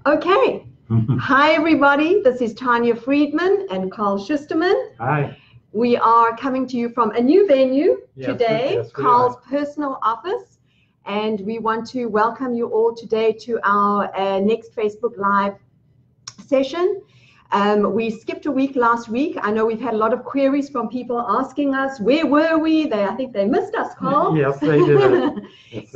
Okay. Hi, everybody. This is Tanya Friedman and Carl Schusterman. Hi. We are coming to you from a new venue today, yes, Carl's personal office. And we want to welcome you all today to our next Facebook Live session. We skipped a week last week. I know we've had a lot of queries from people asking us, where were we? I think they missed us, Carl. Yes, they did. Yes,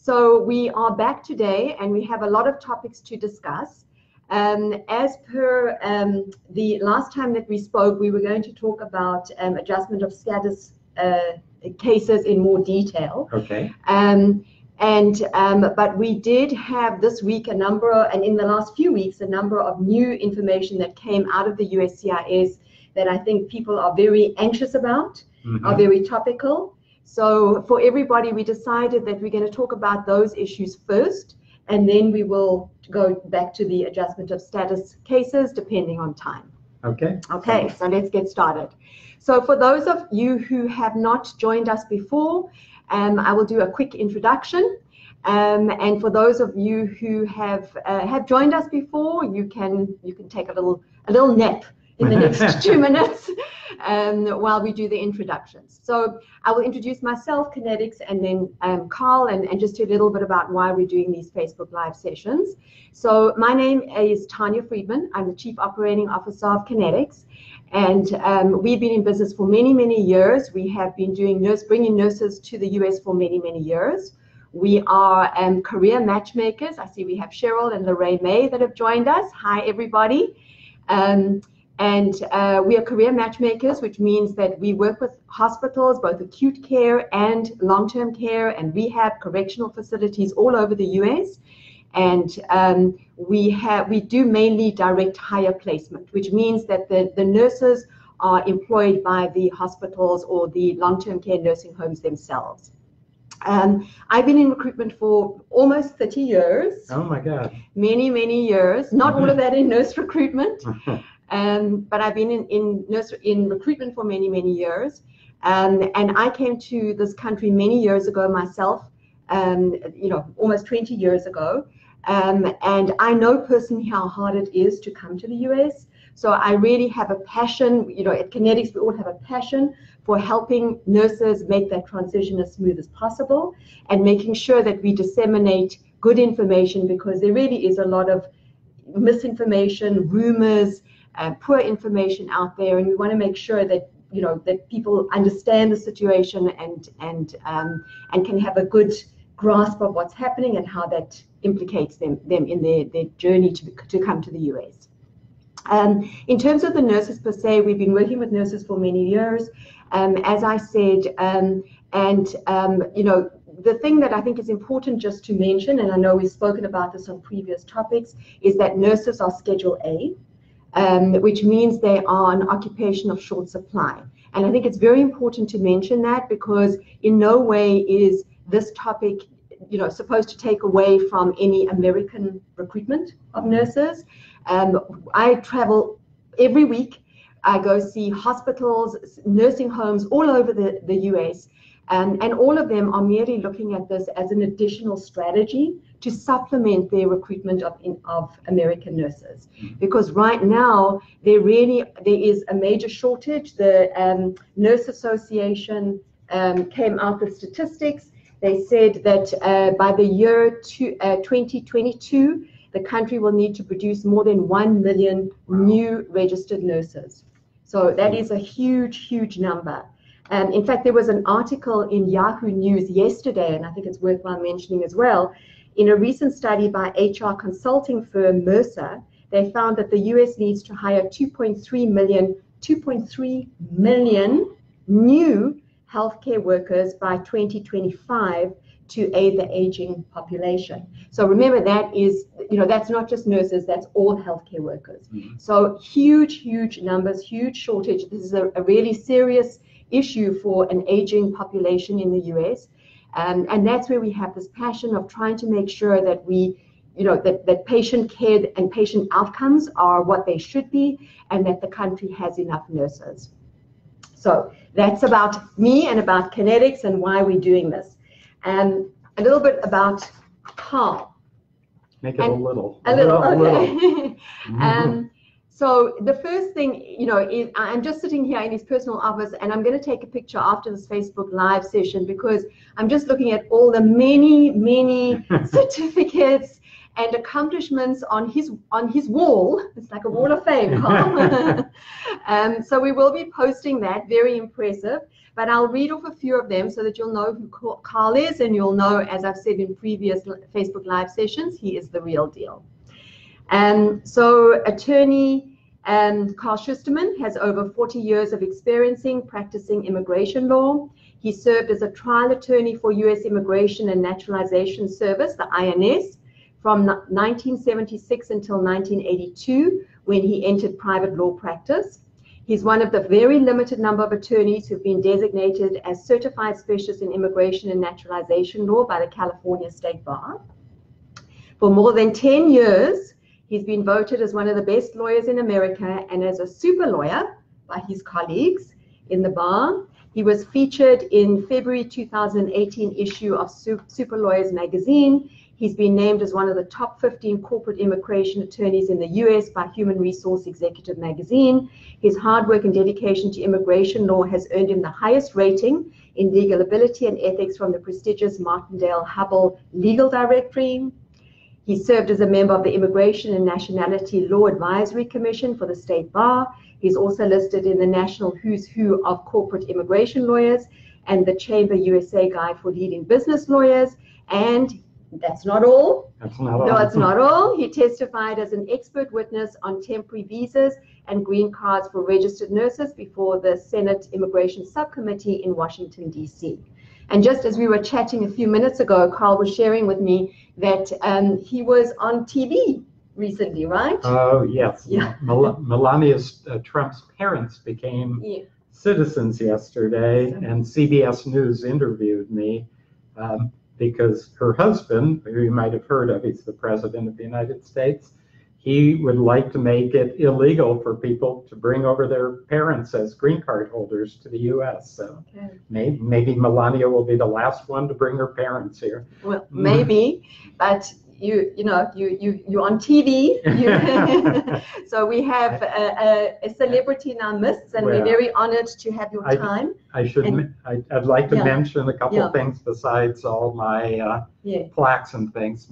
So we are back today, and we have a lot of topics to discuss. As per the last time that we spoke, we were going to talk about adjustment of status cases in more detail. Okay. But we did have this week and in the last few weeks, a number of new information that came out of the USCIS that I think people are very anxious about, are very topical. So for everybody, we decided that we're going to talk about those issues first, and then we will go back to the adjustment of status cases depending on time. Okay. Okay, so let's get started. So for those of you who have not joined us before, I will do a quick introduction. And for those of you who have joined us before, you can take a little nap in the next 2 minutes while we do the introductions. So I will introduce myself, Kinetics, and then Carl, and just a little bit about why we're doing these Facebook Live sessions. So my name is Tanya Friedman. I'm the Chief Operating Officer of Kinetics. And we've been in business for many, many years. We have been bringing nurses to the US for many, many years. We are career matchmakers. I see we have Cheryl and Lorraine May that have joined us. Hi, everybody. We are career matchmakers, which means that we work with hospitals, both acute care and long-term care and rehab, correctional facilities all over the US. And we do mainly direct hire placement, which means that the nurses are employed by the hospitals or the long-term care nursing homes themselves. I've been in recruitment for almost 30 years. Oh my God. Many, many years. Not all of that in nurse recruitment. But I've been in recruitment for many, many years. And I came to this country many years ago myself, almost 20 years ago. And I know personally how hard it is to come to the US. So I really have a passion, at Kinetics, we all have a passion for helping nurses make that transition as smooth as possible and making sure that we disseminate good information, because there really is a lot of misinformation, rumors, poor information out there, and we want to make sure that that people understand the situation and can have a good grasp of what's happening and how that implicates them in their journey to come to the US. In terms of the nurses per se, we've been working with nurses for many years. As I said, the thing that I think is important just to mention, and I know we've spoken about this on previous topics, is that nurses are Schedule A. Which means they are an occupation of short supply. And I think it's very important to mention that, because in no way is this topic, supposed to take away from any American recruitment of nurses. I travel every week. I go see hospitals, nursing homes all over the US. And all of them are merely looking at this as an additional strategy to supplement their recruitment of American nurses. Because right now, there is a major shortage. The Nurse Association came out with statistics. They said that by the year 2022, the country will need to produce more than 1 million new registered nurses. So that is a huge, huge number. In fact, there was an article in Yahoo News yesterday, and I think it's worthwhile mentioning as well. In a recent study by HR consulting firm Mercer, they found that the US needs to hire 2.3 million new healthcare workers by 2025 to aid the aging population. So remember, that is, that's not just nurses, that's all healthcare workers. So huge, huge numbers, huge shortage. This is a really serious issue for an aging population in the US. And that's where we have this passion of trying to make sure that that patient care and patient outcomes are what they should be, and that the country has enough nurses. So that's about me and about Kinetics and why we're doing this. And a little bit about Carl. Make it a little. A little, okay. Little. So the first thing, is I'm just sitting here in his personal office, and I'm going to take a picture after this Facebook Live session because I'm just looking at all the many certificates and accomplishments on his wall. It's like a wall of fame, Carl. So we will be posting that. Very impressive. But I'll read off a few of them so that you'll know who Carl is, and you'll know, as I've said in previous Facebook Live sessions, he is the real deal. So attorney Carl Schusterman has over 40 years of experience practicing immigration law. He served as a trial attorney for U.S. Immigration and Naturalization Service, the INS, from 1976 until 1982, when he entered private law practice. He's one of the very limited number of attorneys who've been designated as certified specialists in immigration and naturalization law by the California State Bar. For more than 10 years, he's been voted as one of the best lawyers in America and as a super lawyer by his colleagues in the bar. He was featured in February 2018 issue of Super Lawyers magazine. He's been named as one of the top 15 corporate immigration attorneys in the US by Human Resource Executive magazine. His hard work and dedication to immigration law has earned him the highest rating in legal ability and ethics from the prestigious Martindale-Hubbell Legal Directory. He served as a member of the Immigration and Nationality Law Advisory Commission for the State Bar. He's also listed in the National Who's Who of Corporate Immigration Lawyers and the Chamber USA Guide for Leading Business Lawyers. And that's not all. No, it's not all. He testified as an expert witness on temporary visas and green cards for registered nurses before the Senate Immigration Subcommittee in Washington, D.C. And just as we were chatting a few minutes ago, Carl was sharing with me that he was on TV recently, right? Oh, yes. Yeah. Melania's Trump's parents became citizens yesterday, and CBS News interviewed me because her husband, who you might have heard of, he's the president of the United States, he would like to make it illegal for people to bring over their parents as green card holders to the U.S. So maybe Melania will be the last one to bring her parents here. Well, maybe, but you're on TV. So we have a celebrity in our midst, and we're very honored to have your time. I'd like to mention a couple of things besides all my plaques and things.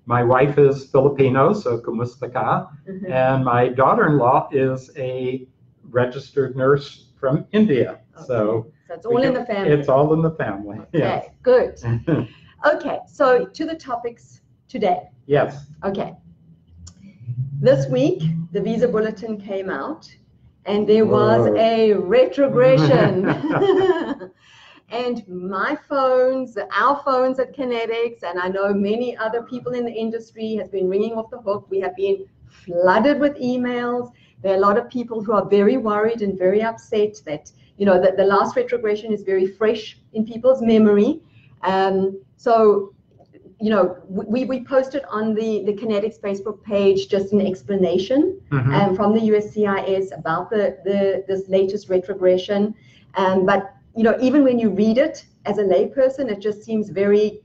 My wife is Filipino, so kumusta ka? And my daughter-in-law is a registered nurse from India. Okay. So it's all in the family. It's all in the family. Okay, yes. Good. Okay, so to the topics today. Yes. Okay. This week, the visa bulletin came out, and there was a retrogression. And my phones, our phones at Kinetics, and I know many other people in the industry has been ringing off the hook. We have been flooded with emails. There are a lot of people who are very worried and very upset that, that the last retrogression is very fresh in people's memory. So, we posted on the Kinetics Facebook page just an explanation from the USCIS about this latest retrogression. But even when you read it as a layperson, it just seems very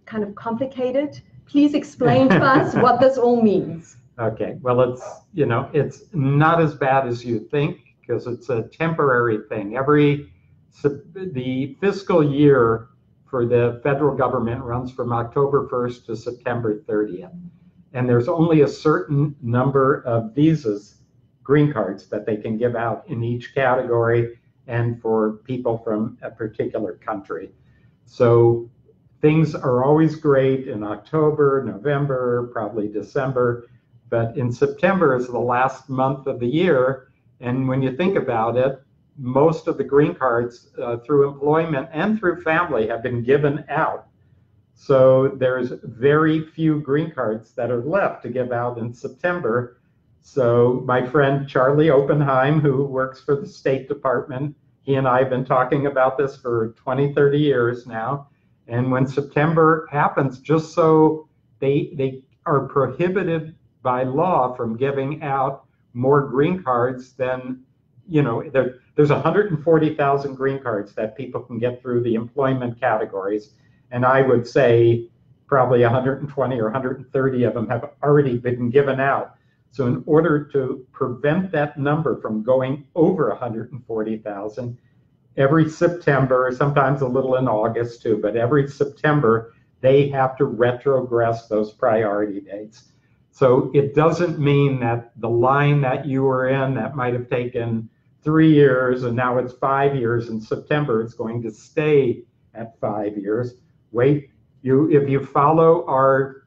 kind of complicated. Please explain to us what this all means. Okay, well, it's not as bad as you think because it's a temporary thing. The fiscal year for the federal government runs from October 1st to September 30th. And there's only a certain number of visas, green cards, that they can give out in each category and for people from a particular country. So things are always great in October, November, probably December, but in September is the last month of the year. And when you think about it, most of the green cards through employment and through family have been given out. So there's very few green cards that are left to give out in September. So my friend Charlie Oppenheim, who works for the State Department, he and I have been talking about this for 20, 30 years now. And when September happens, just so they are prohibited by law from giving out more green cards than, there's 140,000 green cards that people can get through the employment categories. And I would say probably 120 or 130 of them have already been given out. So in order to prevent that number from going over 140,000, every September, sometimes a little in August too, but every September, they have to retrogress those priority dates. So it doesn't mean that the line that you were in that might have taken 3 years and now it's 5 years in September, it's going to stay at 5 years. Wait, if you follow our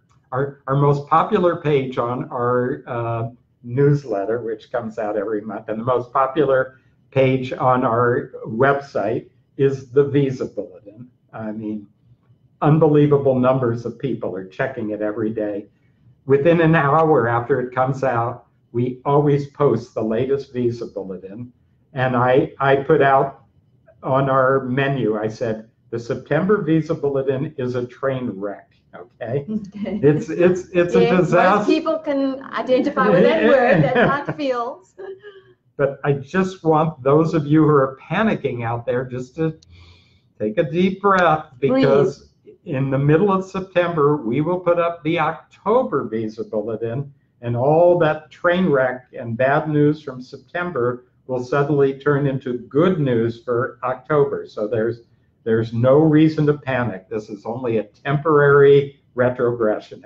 most popular page on our newsletter, which comes out every month, and the most popular page on our website is the Visa Bulletin. I mean, unbelievable numbers of people are checking it every day. Within an hour after it comes out, we always post the latest Visa Bulletin. And I put out on our menu, I said, the September Visa Bulletin is a train wreck, okay? It's a disaster. Most people can identify with that word, that's how it feels. But I just want those of you who are panicking out there just to take a deep breath, because in the middle of September, we will put up the October Visa Bulletin, and all that train wreck and bad news from September will suddenly turn into good news for October. So there's no reason to panic. This is only a temporary retrogression.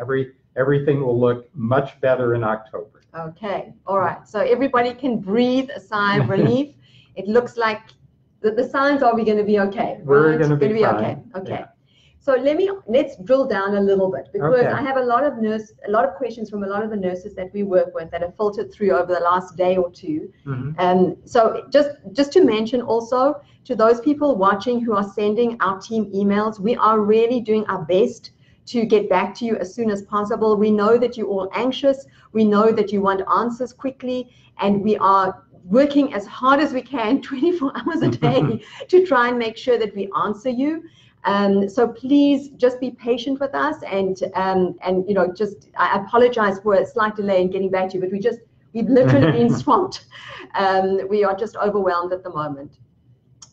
Everything will look much better in October. Okay, all right. So everybody can breathe a sigh of relief. It looks like the signs are we're going to be okay. We're going to be fine. Okay. Okay. Yeah. So let's drill down a little bit, because Okay. I have a lot of questions from a lot of the nurses that we work with that have filtered through over the last day or two. Mm-hmm. So just to mention also to those people watching who are sending our team emails, we are really doing our best to get back to you as soon as possible. We know that you're all anxious. We know that you want answers quickly, and we are working as hard as we can 24 hours a day to try and make sure that we answer you. So please just be patient with us, and you know, just I apologize for a slight delay in getting back to you, but we've literally been swamped. We are just overwhelmed at the moment.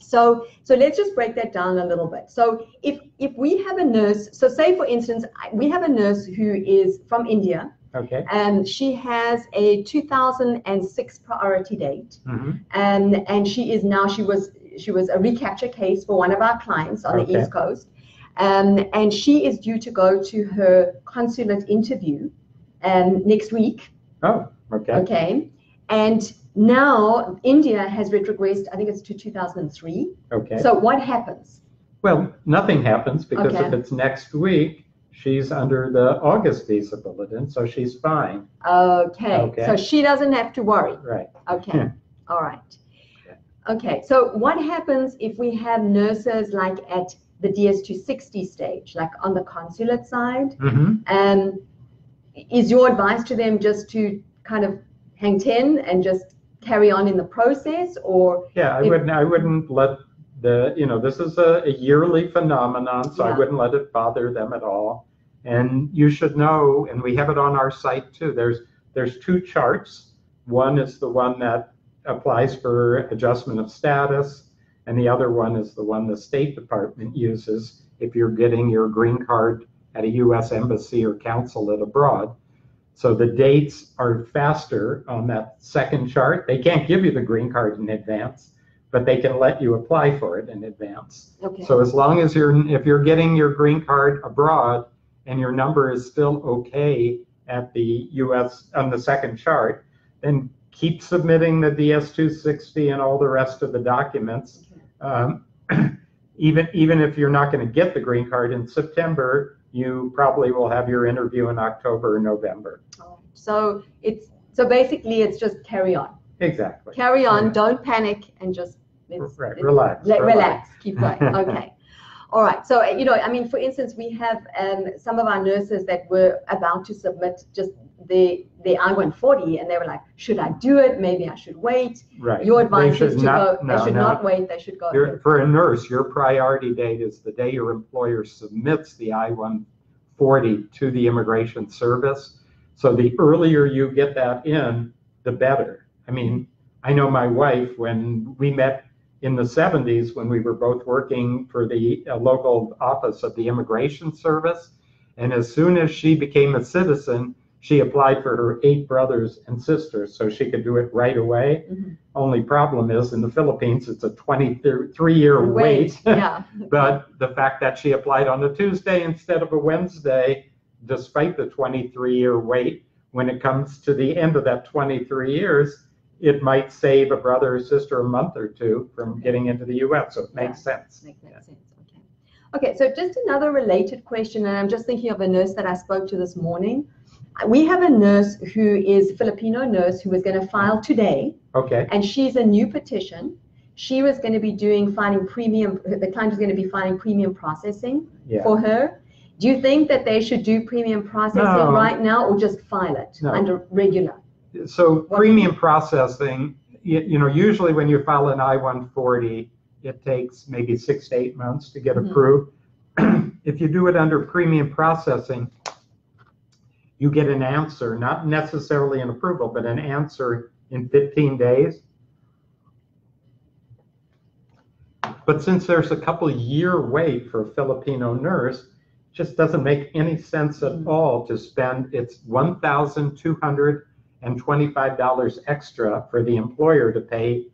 So let's just break that down a little bit. So if we have a nurse, so say for instance, we have a nurse who is from India. Okay. She has a 2006 priority date, Mm-hmm. and she was a recapture case for one of our clients on the East Coast, and she is due to go to her consulate interview next week. Oh, okay. Okay, and now India has retrogressed, I think it's to 2003. Okay. So what happens? Well, nothing happens, because Okay. if it's next week, she's under the August Visa Bulletin, so she's fine. Okay. So she doesn't have to worry. Right. Okay. All right. Okay. So what happens if we have nurses like at the DS260 stage, like on the consulate side? Mm-hmm. Is your advice to them just to kind of hang 10 and just carry on in the process, or? Yeah, I wouldn't let this is a yearly phenomenon, so I wouldn't let it bother them at all. And you should know, and we have it on our site too, there's two charts. One is the one that applies for adjustment of status, and the other one is the one the State Department uses if you're getting your green card at a U.S. embassy or consulate abroad. So the dates are faster on that second chart. They can't give you the green card in advance, but they can let you apply for it in advance. Okay. So as long as if you're getting your green card abroad and your number is still okay at the U.S. on the second chart, then keep submitting the DS260 and all the rest of the documents. Even if you're not going to get the green card in September, you probably will have your interview in October or November. So basically it's just carry on. Exactly. Carry on, don't panic, and just relax. Keep going. Okay. All right. So, I mean, for instance, we have some of our nurses that were about to submit just the I-140, and they were like, should I do it? Maybe I should wait. Right. Your advice is to go. They should not wait. They should go. For a nurse, your priority date is the day your employer submits the I-140 to the Immigration Service. So the earlier you get that in, the better. I mean, I know my wife, when we met in the 70s, when we were both working for the local office of the Immigration Service, And as soon as she became a citizen, she applied for her 8 brothers and sisters so she could do it right away. Only problem is in the Philippines, it's a 23-year wait. Yeah. But the fact that she applied on a Tuesday instead of a Wednesday, despite the 23-year wait, when it comes to the end of that 23 years, it might save a brother or sister a month or 2 from getting into the U.S. So it makes sense. Makes sense. Okay. Okay. So just another related question, and I'm just thinking of a nurse that I spoke to this morning. We have a nurse who is a Filipino nurse who is going to file today. Okay. And she's a new petition. She was going to be filing premium. The client is going to be filing premium processing for her. Do you think that they should do premium processing right now, or just file it under regular? So premium processing, usually when you file an I-140, it takes maybe 6 to 8 months to get approved. If you do it under premium processing, you get an answer, not necessarily an approval, but an answer in 15 days. But since there's a couple-year wait for a Filipino nurse, it just doesn't make any sense at all to spend its $1,225 extra for the employer to pay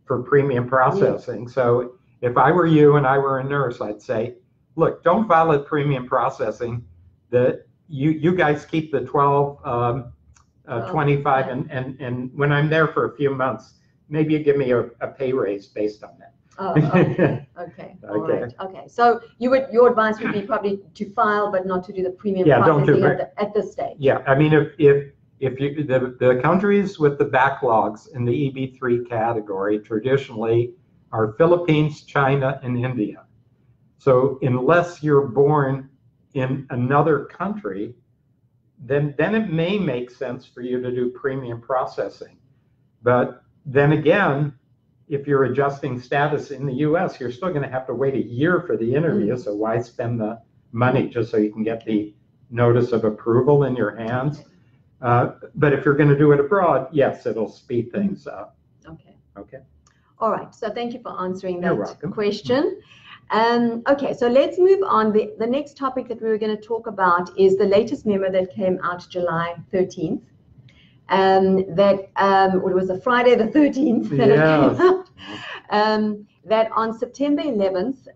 for premium processing. So if I were you and I were a nurse, I'd say, look, don't file at premium processing. You guys keep the 25, and when I'm there for a few months, maybe you give me a pay raise based on that. Oh, okay. All right. Okay. So your advice would be probably to file, but not to do the premium processing at this stage. Yeah. I mean, if the countries with the backlogs in the EB3 category traditionally are Philippines, China, and India. So unless you're born in another country, then it may make sense for you to do premium processing. But then again, if you're adjusting status in the US, you're still going to have to wait a year for the interview. So why spend the money just so you can get the notice of approval in your hands? But if you're going to do it abroad, yes, it'll speed things up. Okay. Okay. All right. So thank you for answering that question. Okay, so let's move on. The next topic that we were going to talk about is the latest memo that came out July 13th. It was a Friday the 13th that it came out. That on September 11th,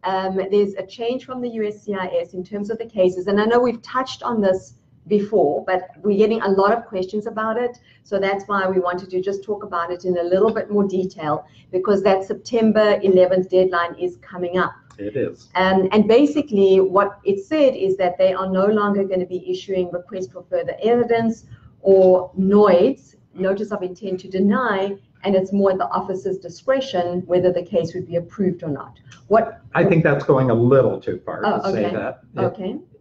there's a change from the USCIS in terms of the cases. And I know we've touched on this before, but we're getting a lot of questions about it. So that's why we wanted to just talk about it in a little bit more detail, because that September 11th deadline is coming up. It is. And basically what it said is that they are no longer going to be issuing requests for further evidence or NOIDs, notice of intent to deny, and it's more at the officer's discretion whether the case would be approved or not. I think that's going a little too far to say that.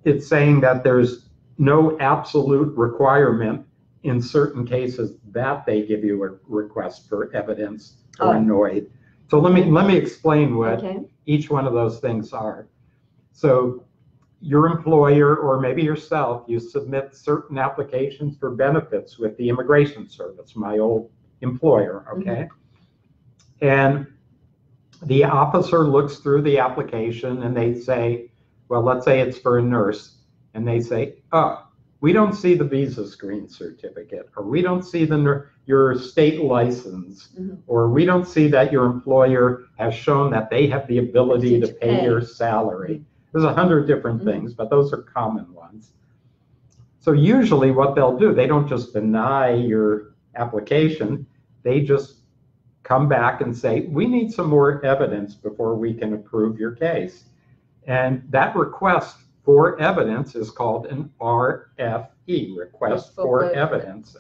It's saying that there's no absolute requirement in certain cases that they give you a request for evidence or a NOID. So let me explain what each one of those things are. So your employer, or maybe yourself, you submit certain applications for benefits with the Immigration Service, my old employer, okay? And the officer looks through the application and they say, well, let's say it's for a nurse, and they say, oh, we don't see the visa screen certificate, or we don't see your state license, or we don't see that your employer has shown that they have the ability to pay your salary. There's 100 different things, but those are common ones. So usually what they'll do, they don't just deny your application, they just come back and say, we need some more evidence before we can approve your case. And that request for evidence is called an RFE, request for evidence.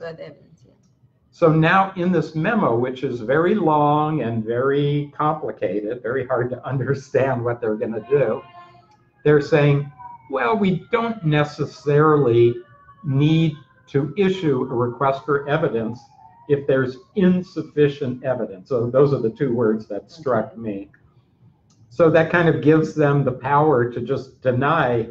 So now in this memo, which is very long and very complicated, very hard to understand what they're going to do, they're saying, well, we don't necessarily need to issue a request for evidence if there's insufficient evidence. So those are the 2 words that struck me. So that kind of gives them the power to just deny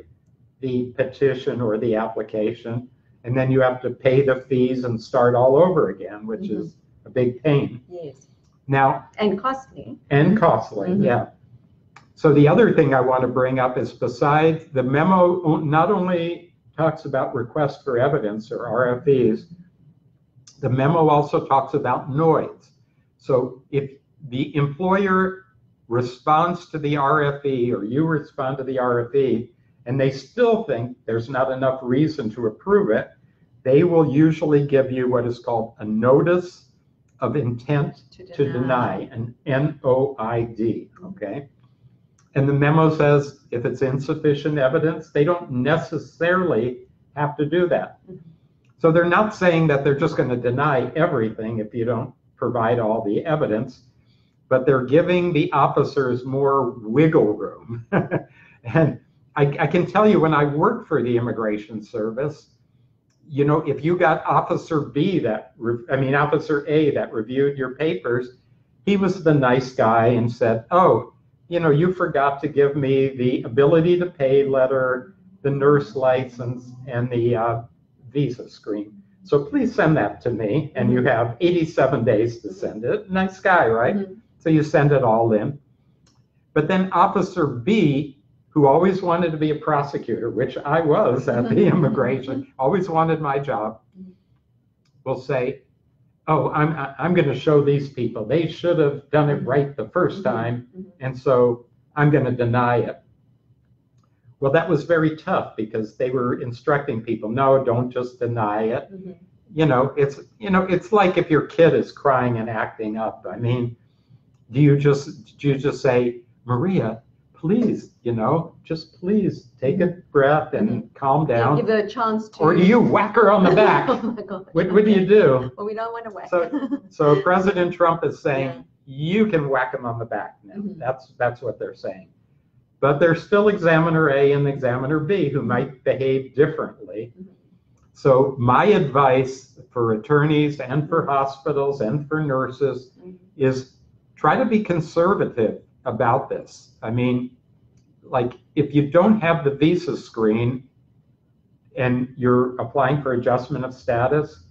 the petition or the application, and then you have to pay the fees and start all over again, which is a big pain. Yes. Now, and costly. And costly, yeah. So the other thing I want to bring up is, besides the memo, not only talks about requests for evidence, or RFEs, the memo also talks about noise. So if the employer responds to the RFE, or you respond to the RFE, and they still think there's not enough reason to approve it, they will usually give you what is called a notice of intent to deny, an NOID, okay? And the memo says if it's insufficient evidence, they don't necessarily have to do that. So they're not saying that they're just going to deny everything if you don't provide all the evidence, but they're giving the officers more wiggle room. And I can tell you, when I worked for the Immigration Service, you know, if you got Officer Officer A that reviewed your papers, he was the nice guy and said, oh, you know, you forgot to give me the ability to pay letter, the nurse license, and the visa screen. So please send that to me, and you have 87 days to send it. Nice guy, right? Mm-hmm. So you send it all in. But then Officer B, who always wanted to be a prosecutor, which I was at the immigration, always wanted my job, will say, oh, I'm going to show these people. They should have done it right the first time, and so I'm going to deny it. Well, that was very tough because they were instructing people, no, don't just deny it. You know, it's like if your kid is crying and acting up. I mean, do you just say, Maria, please, you know, just please take a breath and calm down. Give her a chance to. Or do you whack her on the back? Oh my God. What do you do? Well, we don't want to whack. So President Trump is saying, you can whack him on the back now. That's what they're saying. But there's still Examiner A and Examiner B who might behave differently. So my advice for attorneys and for hospitals and for nurses is try to be conservative about this. I mean, like, if you don't have the visa screen and you're applying for adjustment of status,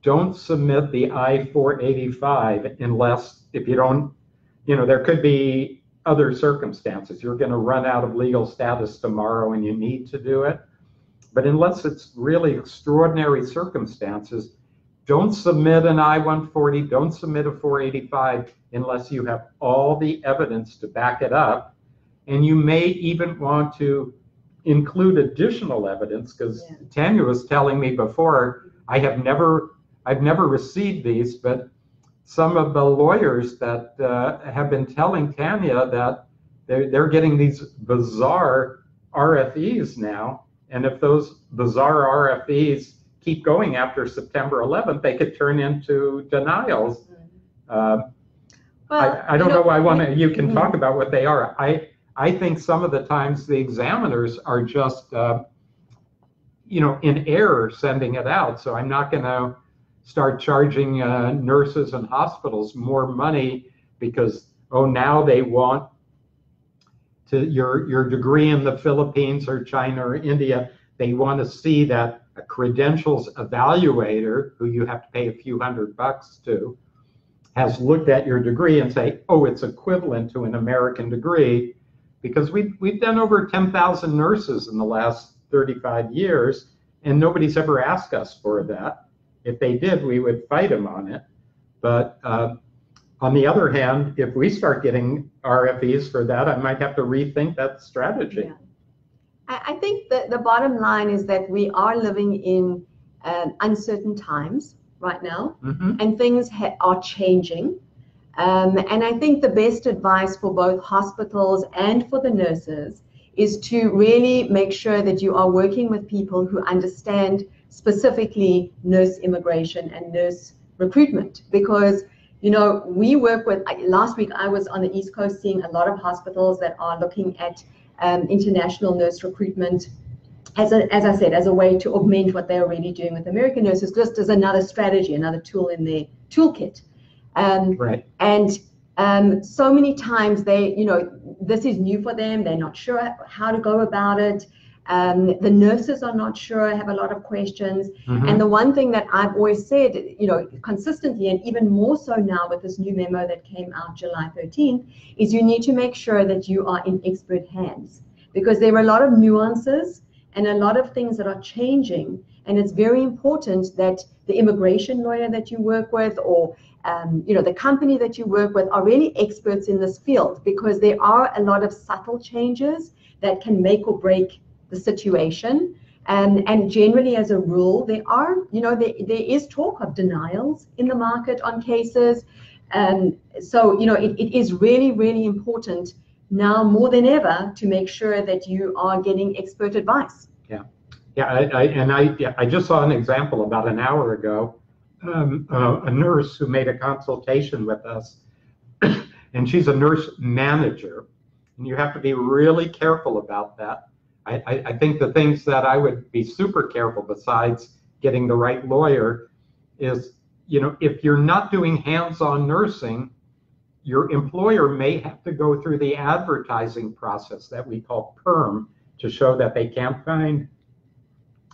don't submit the I-485 unless, if you don't, you know, there could be other circumstances. You're going to run out of legal status tomorrow and you need to do it. But unless it's really extraordinary circumstances, don't submit an I-140, don't submit a 485 unless you have all the evidence to back it up. And you may even want to include additional evidence, because Tanya was telling me before, I've never received these, but some of the lawyers that have been telling Tanya that they're getting these bizarre RFEs now, and if those bizarre RFEs keep going after September 11th, they could turn into denials. I don't know why you can talk about what they are. I think some of the times the examiners are just, you know, in error sending it out. So I'm not going to start charging nurses and hospitals more money because, oh, now they want to your degree in the Philippines or China or India. They want to see that a credentials evaluator, who you have to pay a few $100 to, has looked at your degree and say, oh, it's equivalent to an American degree, because we've done over 10,000 nurses in the last 35 years, and nobody's ever asked us for that. If they did, we would fight them on it. But on the other hand, if we start getting RFEs for that, I might have to rethink that strategy. Yeah. I think that the bottom line is that we are living in uncertain times right now, and things are changing. And I think the best advice for both hospitals and for the nurses is to really make sure that you are working with people who understand specifically nurse immigration and nurse recruitment. Because, you know, we work with, last week I was on the East Coast seeing a lot of hospitals that are looking at international nurse recruitment as I said, as a way to augment what they're already doing with American nurses, just as another strategy, another tool in their toolkit. Right. And so many times they, you know, this is new for them. They're not sure how to go about it. The nurses are not sure, have a lot of questions. And the one thing that I've always said, you know, consistently, and even more so now with this new memo that came out July 13th, is you need to make sure that you are in expert hands, because there are a lot of nuances and a lot of things that are changing. And it's very important that the immigration lawyer that you work with, or the company that you work with, are really experts in this field, because there are a lot of subtle changes that can make or break the situation. And generally, as a rule, there is talk of denials in the market on cases. So it is really, really important now more than ever to make sure that you are getting expert advice. I just saw an example about an hour ago. A nurse who made a consultation with us, and she's a nurse manager, and you have to be really careful about that. I think the things that I would be super careful, besides getting the right lawyer, is, if you're not doing hands-on nursing, your employer may have to go through the advertising process that we call PERM to show that they can't find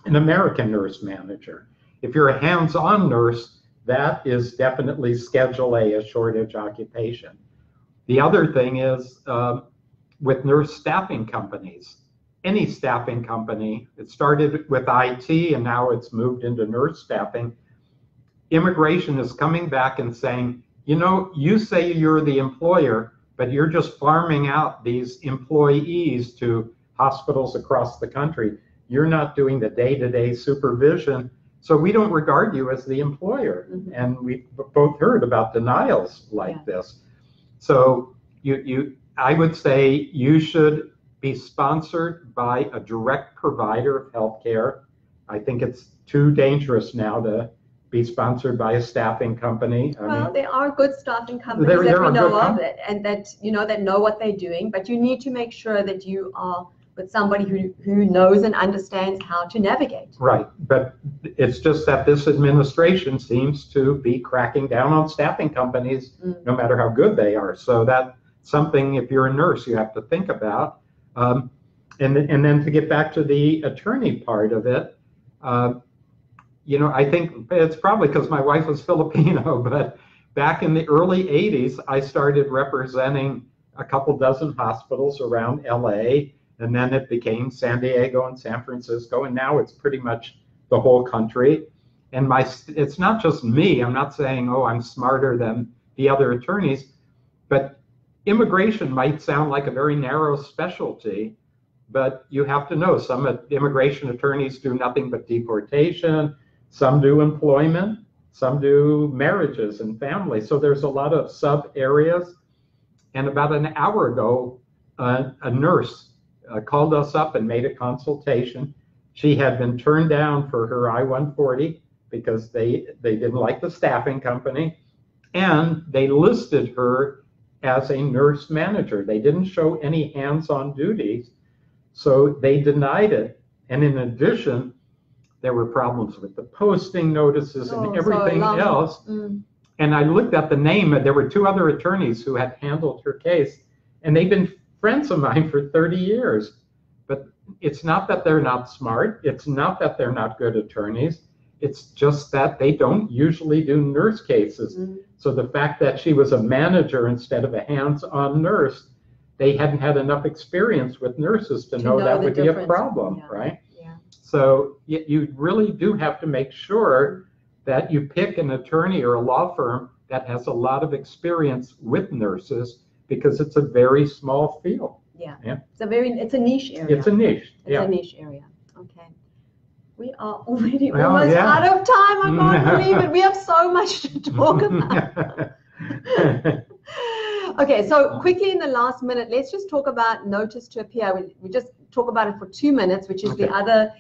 an American nurse manager. If you're a hands-on nurse, that is definitely Schedule A, a shortage occupation. The other thing is with nurse staffing companies. Any staffing company, it started with IT and now it's moved into nurse staffing. Immigration is coming back and saying, you say you're the employer, but you're just farming out these employees to hospitals across the country. You're not doing the day-to-day supervision, so we don't regard you as the employer. Mm-hmm. And we've both heard about denials like this. So I would say you should be sponsored by a direct provider of healthcare. I think it's too dangerous now to be sponsored by a staffing company. I mean, there are good staffing companies that we know of, and that that know what they're doing. But you need to make sure that you are with somebody who knows and understands how to navigate. Right, but it's just that this administration seems to be cracking down on staffing companies, no matter how good they are. So that's something, if you're a nurse, you have to think about. And then to get back to the attorney part of it, I think it's probably because my wife was Filipino, but back in the early 80s, I started representing a couple dozen hospitals around LA, and then it became San Diego and San Francisco, and now it's pretty much the whole country. And it's not just me. I'm not saying, oh, I'm smarter than the other attorneys, but immigration might sound like a very narrow specialty, but you have to know some immigration attorneys do nothing but deportation, some do employment, some do marriages and family. So there's a lot of sub areas. And about an hour ago, a nurse called us up and made a consultation. She had been turned down for her I-140 because they didn't like the staffing company, and they listed her as a nurse manager. They didn't show any hands-on duties, so they denied it. And in addition, there were problems with the posting notices and everything else. And I looked at the name, and there were two other attorneys who had handled her case, and they've been friends of mine for 30 years. But it's not that they're not smart. It's not that they're not good attorneys. It's just that they don't usually do nurse cases. So the fact that she was a manager instead of a hands-on nurse, they hadn't had enough experience with nurses to know that would be a problem, right? So you really do have to make sure that you pick an attorney or a law firm that has a lot of experience with nurses, because it's a very small field. It's a niche area. It's a niche. It's a niche area. Okay. We are already almost out of time. I can't believe it. We have so much to talk about. Okay, so quickly in the last minute, let's just talk about notice to appear. We just talk about it for 2 minutes, which is the other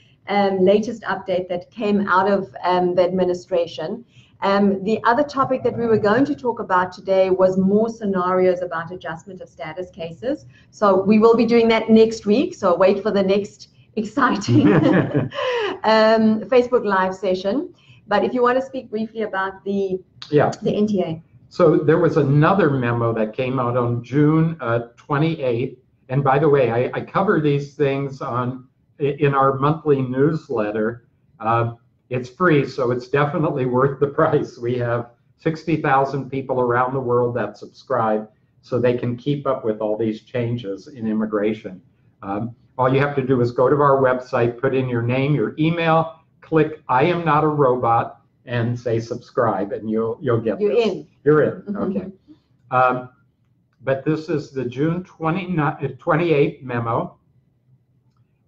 latest update that came out of the administration. The other topic that we were going to talk about today was more scenarios about adjustment of status cases. So we will be doing that next week. So wait for the next exciting Facebook Live session. But if you want to speak briefly about the NTA. So there was another memo that came out on June 28th. And by the way, I cover these things in our monthly newsletter. It's free, so it's definitely worth the price. We have 60,000 people around the world that subscribe, so they can keep up with all these changes in immigration. all you have to do is go to our website, put in your name, your email, click I am not a robot, and say subscribe, and you'll get You're this. in. You're in. Okay. But this is the June 28th memo,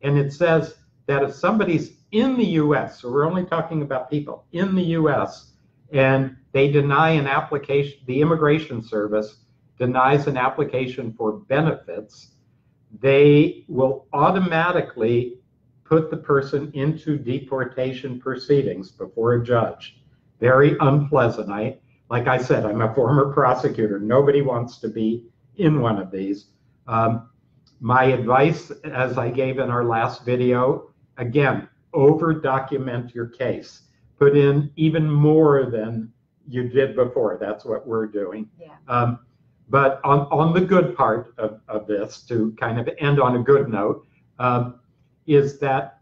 and it says that if somebody's in the U.S., so we're only talking about people in the U.S., and they deny an application, the Immigration Service denies an application for benefits, they will automatically put the person into deportation proceedings before a judge. Very unpleasant. Like I said, I'm a former prosecutor. Nobody wants to be in one of these. My advice, as I gave in our last video, again, over-document your case. Put in even more than you did before. That's what we're doing. Yeah. But on the good part of this, to kind of end on a good note, is that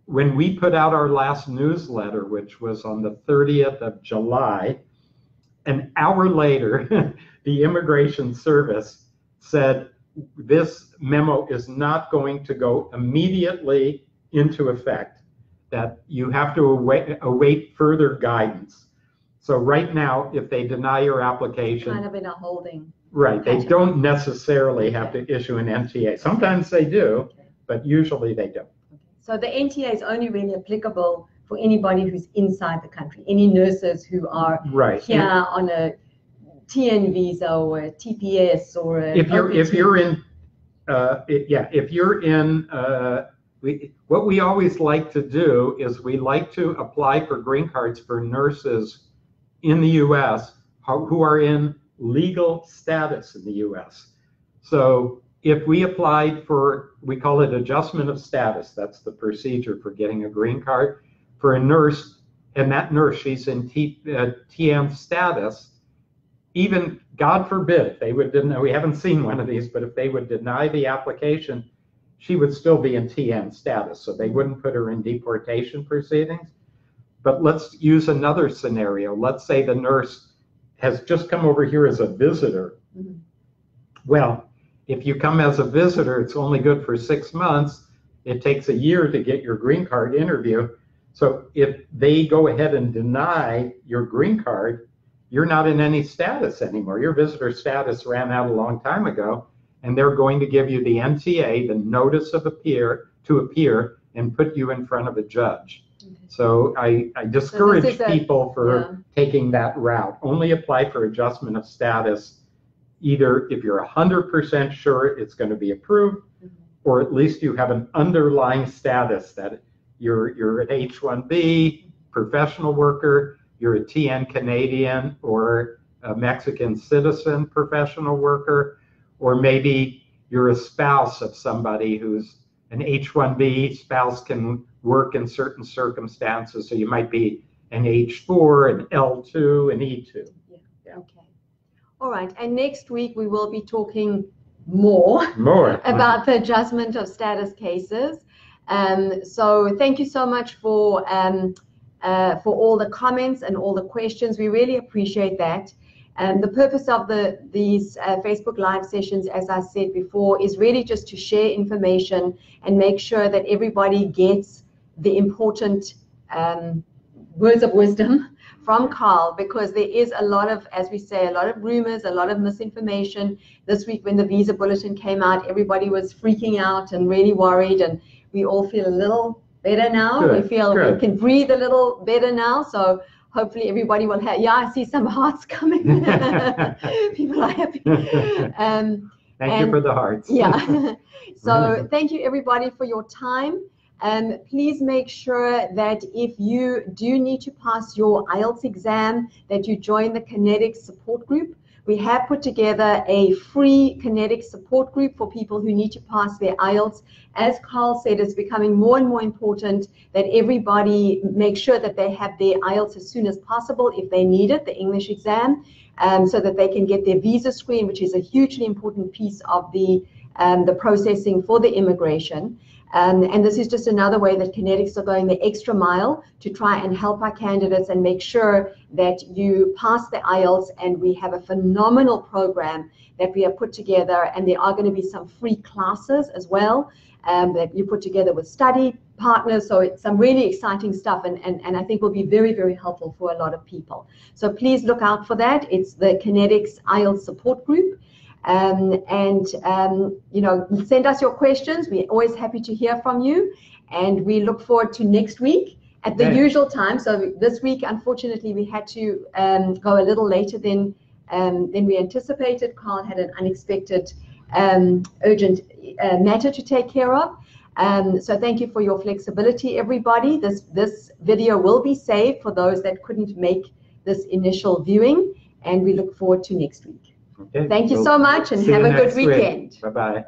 when we put out our last newsletter, which was on the 30th of July, an hour later, the Immigration Service said this memo is not going to go immediately into effect, that you have to await further guidance. So right now, if they deny your application, kind of in a holding. Right, they don't necessarily have to issue an NTA. Sometimes they do, but usually they don't. So the NTA is only really applicable for anybody who's inside the country, any nurses who are here on a TN visa or a TPS or a if you're in what we always like to do is we like to apply for green cards for nurses in the U.S. who are in legal status in the U.S. So if we applied for, we call it adjustment of status, that's the procedure for getting a green card, for a nurse, and that nurse, she's in TN status, even, God forbid, if they would deny, we haven't seen one of these, but if they would deny the application, she would still be in TN status, so they wouldn't put her in deportation proceedings. But let's use another scenario. Let's say the nurse has just come over here as a visitor. Mm-hmm. Well, if you come as a visitor, it's only good for 6 months. It takes a year to get your green card interview. So if they go ahead and deny your green card, you're not in any status anymore. Your visitor status ran out a long time ago, and they're going to give you the NTA, the notice of appear, and put you in front of a judge. So I discourage people for taking that route. Only apply for adjustment of status, either if you're 100% sure it's going to be approved, or at least you have an underlying status that you're an H-1B, professional worker, you're a TN Canadian or a Mexican citizen professional worker, or maybe you're a spouse of somebody who's an H-1B. Spouse can work in certain circumstances, so you might be an H-4, an L-2, an E-2. Yeah. Okay. All right, and next week we will be talking more about the adjustment of status cases. So thank you so much for all the comments and all the questions. We really appreciate that. And the purpose of these Facebook Live sessions, as I said before, is really just to share information and make sure that everybody gets the important words of wisdom from Carl, because there is a lot of, as we say, a lot of rumors, a lot of misinformation. This week when the visa bulletin came out, everybody was freaking out and really worried, and we all feel a little better now. Good, we feel we can breathe a little better now. So hopefully everybody will have, I see some hearts coming. People are happy. Thank you for the hearts. Yeah. So thank you everybody for your time. Please make sure that if you do need to pass your IELTS exam, that you join the Kinetics support group. We have put together a free Kinetics support group for people who need to pass their IELTS. As Carl said, it's becoming more and more important that everybody make sure that they have their IELTS as soon as possible if they need it, the English exam, so that they can get their visa screen, which is a hugely important piece of the processing for the immigration. And this is just another way that Kinetics are going the extra mile to try and help our candidates and make sure that you pass the IELTS. And we have a phenomenal program that we have put together, and there are going to be some free classes as well that you put together with study partners. So it's some really exciting stuff, and I think will be very, very helpful for a lot of people. So please look out for that. It's the Kinetics IELTS support group. You know, send us your questions. We're always happy to hear from you, and we look forward to next week at the usual time. So this week, unfortunately, we had to go a little later than we anticipated. Carl had an unexpected urgent matter to take care of. So thank you for your flexibility, everybody. This video will be saved for those that couldn't make this initial viewing, and we look forward to next week. Okay. Thank you so much, and have a good weekend. Bye-bye.